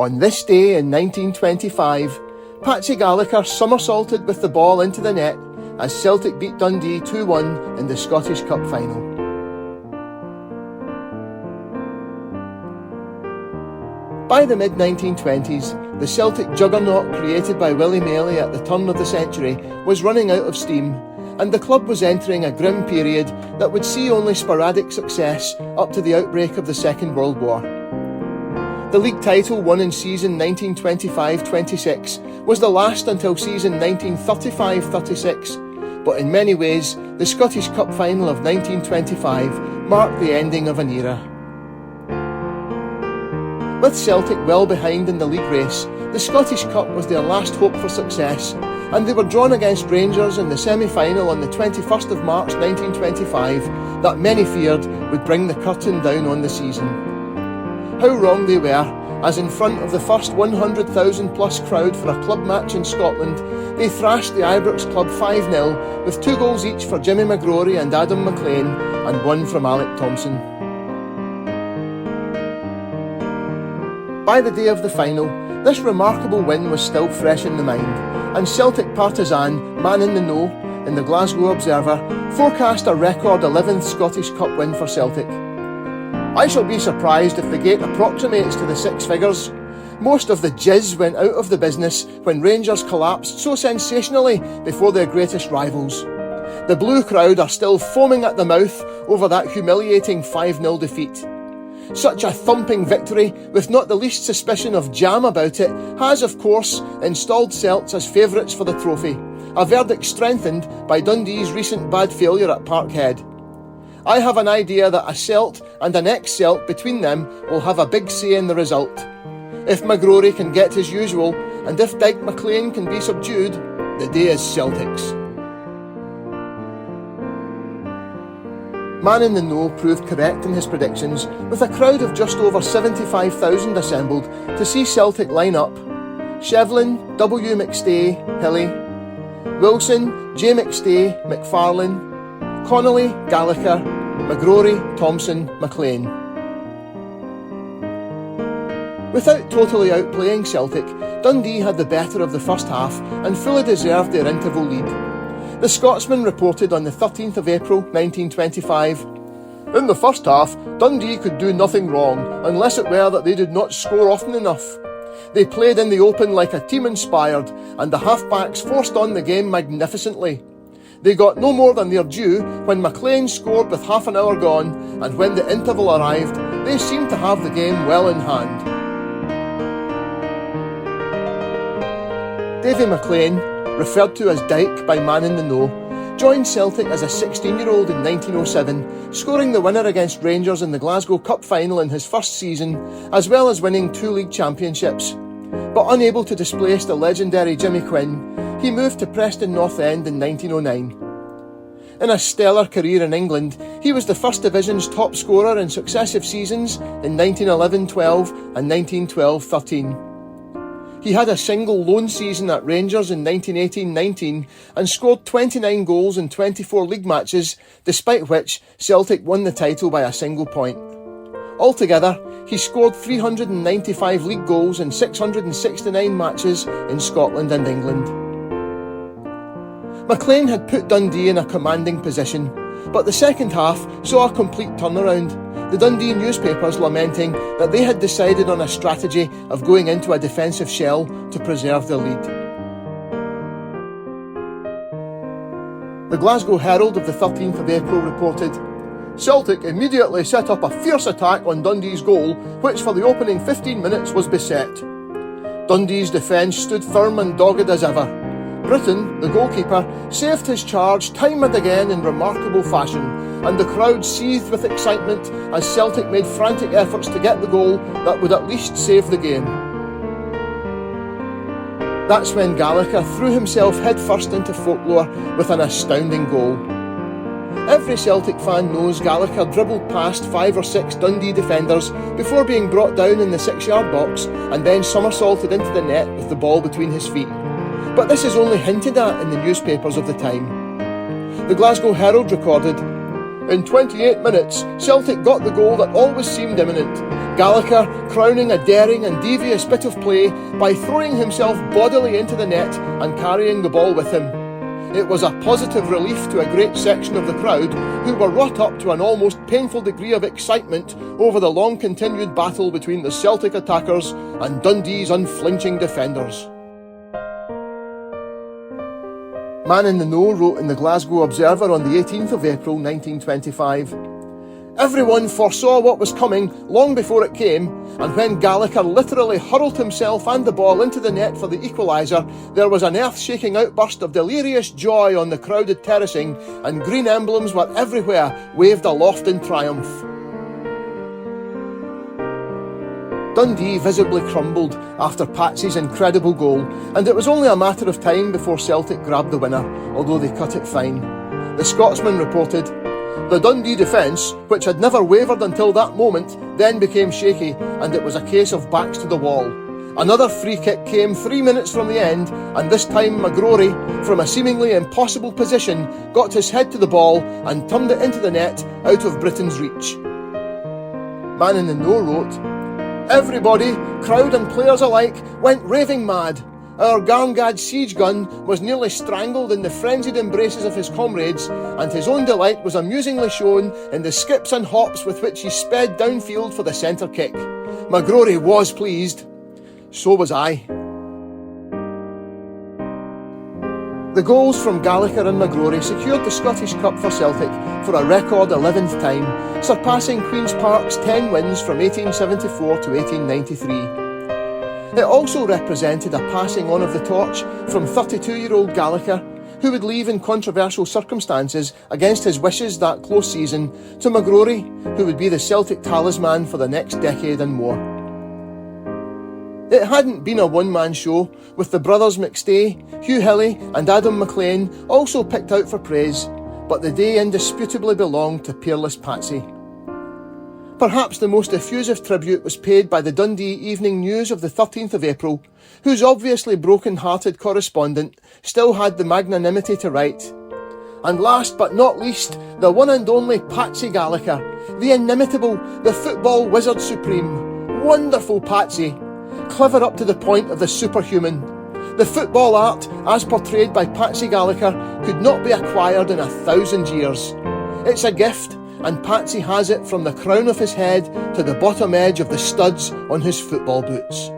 On this day in 1925, Patsy Gallacher somersaulted with the ball into the net as Celtic beat Dundee 2-1 in the Scottish Cup final. By the mid-1920s, the Celtic juggernaut created by Willie Maley at the turn of the century was running out of steam, and the club was entering a grim period that would see only sporadic success up to the outbreak of the Second World War. The league title won in season 1925-26 was the last until season 1935-36, but in many ways, the Scottish Cup final of 1925 marked the ending of an era. With Celtic well behind in the league race, the Scottish Cup was their last hope for success, and they were drawn against Rangers in the semi-final on the 21st of March 1925 that many feared would bring the curtain down on the season. How wrong they were, as in front of the first 100,000 plus crowd for a club match in Scotland, they thrashed the Ibrox club 5-0 with 2 goals each for Jimmy McGrory and Adam McLean and 1 from Alec Thompson. By the day of the final, this remarkable win was still fresh in the mind, and Celtic partisan Man in the Know in the Glasgow Observer forecast a record 11th Scottish Cup win for Celtic. I shall be surprised if the gate approximates to the 6 figures. Most of the jizz went out of the business when Rangers collapsed so sensationally before their greatest rivals. The blue crowd are still foaming at the mouth over that humiliating 5-0 defeat. Such a thumping victory, with not the least suspicion of jam about it, has, of course, installed Celts as favourites for the trophy, a verdict strengthened by Dundee's recent bad failure at Parkhead. I have an idea that a Celt and an ex-Celt between them will have a big say in the result. If McGrory can get his usual, and if Dyke McLean can be subdued, the day is Celtic's. Man in the Know proved correct in his predictions, with a crowd of just over 75,000 assembled to see Celtic line up: Shevlin, W. McStay, Hilly; Wilson, J. McStay, McFarlane; Connolly, Gallacher; McGrory, Thompson, McLean. Without totally outplaying Celtic, Dundee had the better of the first half and fully deserved their interval lead. The Scotsman reported on the 13th of April 1925, "In the first half, Dundee could do nothing wrong, unless it were that they did not score often enough. They played in the open like a team inspired, and the half-backs forced on the game magnificently. They got no more than their due when McLean scored with half an hour gone, and when the interval arrived, they seemed to have the game well in hand." Davy McLean, referred to as Dyke by Man in the Know, joined Celtic as a 16-year-old in 1907, scoring the winner against Rangers in the Glasgow Cup final in his first season, as well as winning 2 league championships. But unable to displace the legendary Jimmy Quinn, he moved to Preston North End in 1909. In a stellar career in England, he was the First Division's top scorer in successive seasons in 1911-12 and 1912-13. He had a single loan season at Rangers in 1918-19 and scored 29 goals in 24 league matches, despite which Celtic won the title by a single point. Altogether, he scored 395 league goals in 669 matches in Scotland and England. McLean had put Dundee in a commanding position, but the second half saw a complete turnaround, the Dundee newspapers lamenting that they had decided on a strategy of going into a defensive shell to preserve their lead. The Glasgow Herald of the 13th of April reported, "Celtic immediately set up a fierce attack on Dundee's goal, which for the opening 15 minutes was beset. Dundee's defence stood firm and dogged as ever. Britton, the goalkeeper, saved his charge time and again in remarkable fashion, and the crowd seethed with excitement as Celtic made frantic efforts to get the goal that would at least save the game." That's when Gallacher threw himself headfirst into folklore with an astounding goal. Every Celtic fan knows Gallacher dribbled past 5 or 6 Dundee defenders before being brought down in the 6-yard box and then somersaulted into the net with the ball between his feet. But this is only hinted at in the newspapers of the time. The Glasgow Herald recorded, "In 28 minutes, Celtic got the goal that always seemed imminent. Gallacher crowning a daring and devious bit of play by throwing himself bodily into the net and carrying the ball with him. It was a positive relief to a great section of the crowd who were wrought up to an almost painful degree of excitement over the long-continued battle between the Celtic attackers and Dundee's unflinching defenders. Man in the Know wrote in the Glasgow Observer on the 18th of April 1925, "Everyone foresaw what was coming long before it came, and when Gallacher literally hurled himself and the ball into the net for the equaliser, there was an earth-shaking outburst of delirious joy on the crowded terracing, and green emblems were everywhere waved aloft in triumph." Dundee visibly crumbled after Patsy's incredible goal, and it was only a matter of time before Celtic grabbed the winner, although they cut it fine. The Scotsman reported, "The Dundee defence, which had never wavered until that moment, then became shaky, and it was a case of backs to the wall. Another free kick came 3 minutes from the end, and this time McGrory, from a seemingly impossible position, got his head to the ball and turned it into the net out of Britain's reach." Man in the Know wrote, "Everybody, crowd and players alike, went raving mad. Our Garngad siege gun was nearly strangled in the frenzied embraces of his comrades, and his own delight was amusingly shown in the skips and hops with which he sped downfield for the centre kick. McGrory was pleased. So was I." The goals from Gallacher and McGrory secured the Scottish Cup for Celtic for a record 11th time, surpassing Queen's Park's 10 wins from 1874 to 1893. It also represented a passing on of the torch from 32-year-old Gallacher, who would leave in controversial circumstances against his wishes that close season, to McGrory, who would be the Celtic talisman for the next decade and more. It hadn't been a one-man show, with the brothers McStay, Hugh Hilly and Adam McLean also picked out for praise, but the day indisputably belonged to peerless Patsy. Perhaps the most effusive tribute was paid by the Dundee Evening News of the 13th of April, whose obviously broken-hearted correspondent still had the magnanimity to write, "And last but not least, the one and only Patsy Gallacher, the inimitable, the football wizard supreme. Wonderful Patsy! Clever up to the point of the superhuman. The football art, as portrayed by Patsy Gallacher, could not be acquired in 1,000 years. It's a gift, and Patsy has it from the crown of his head to the bottom edge of the studs on his football boots."